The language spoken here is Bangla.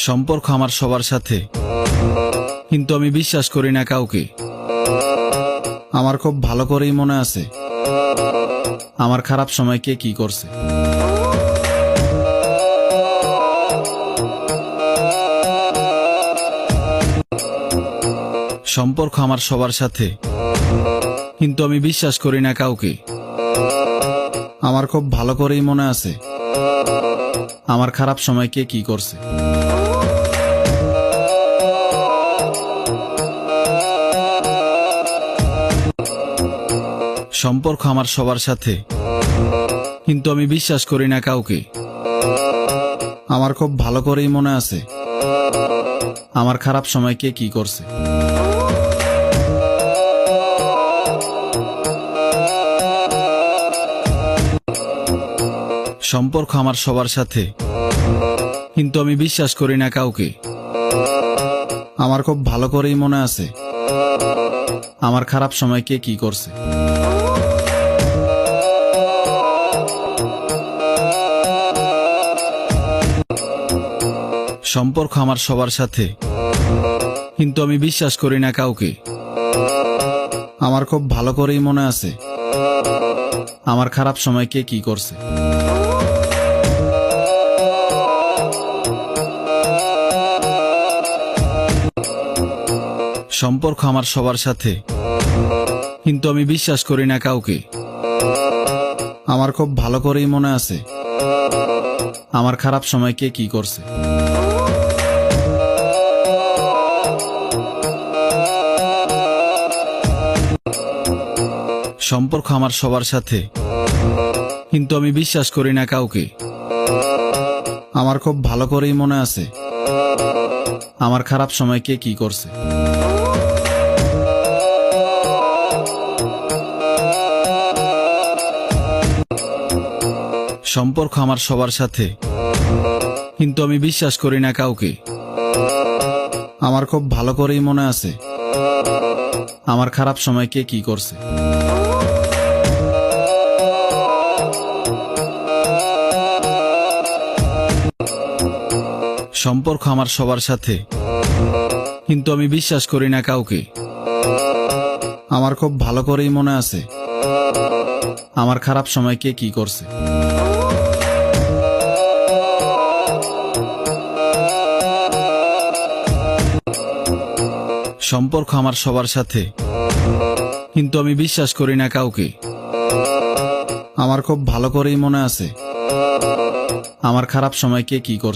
সম্পর্ক আমার সবার সাথে, কিন্তু আমি বিশ্বাস করি না কাউকে। আমার খুব ভালো করেই মনে আছে আমার খারাপ সময় কে কি করছে। সম্পর্ক আমার সবার সাথে, কিন্তু আমি বিশ্বাস করি না কাউকে। আমার খুব ভালো করেই মনে আছে আমার খারাপ সময় কে কি করছে। সম্পর্ক আমার সবার সাথে, কিন্তু আমি বিশ্বাস করি না কাউকে। আমার খুব ভালো করেই মনে আছে আমার খারাপ সময় কে কি করছে। সম্পর্ক আমার সবার সাথে, কিন্তু আমি বিশ্বাস করি না কাউকে। আমার খুব ভালো করেই মনে আছে আমার খারাপ সময় কে কি করছে। সম্পর্ক আমার সবার সাথে, কিন্তু আমি বিশ্বাস করি না কাউকে। আমার খুব ভালো করেই মনে আছে আমার খারাপ সময় কে কি করছে। সম্পর্ক আমার সবার সাথে, কিন্তু আমি বিশ্বাস করি না কাউকে। আমার খুব ভালো করেই মনে আছে আমার খারাপ সময় কে কি করছে। সম্পর্ক আমার সবার সাথে, কিন্তু আমি বিশ্বাস করি না কাউকে। আমার খুব ভালো করেই মনে আছে আমার খারাপ সময় কে কি করছে। সম্পর্ক আমার সবার সাথে, কিন্তু আমি বিশ্বাস করি না কাউকে। আমার খুব ভালো করেই মনে আছে আমার খারাপ সময় কে কি করছে। সম্পর্ক আমার সবার সাথে, কিন্তু আমি বিশ্বাস করি না কাউকে। আমার খুব ভালো করেই মনে আছে আমার খারাপ সময় কে কি করছে। সম্পর্ক আমার সবার সাথে, কিন্তু আমি বিশ্বাস করি না কাউকে। আমার খুব ভালো করেই মনে আছে আমার খারাপ সময় কে কি করছে।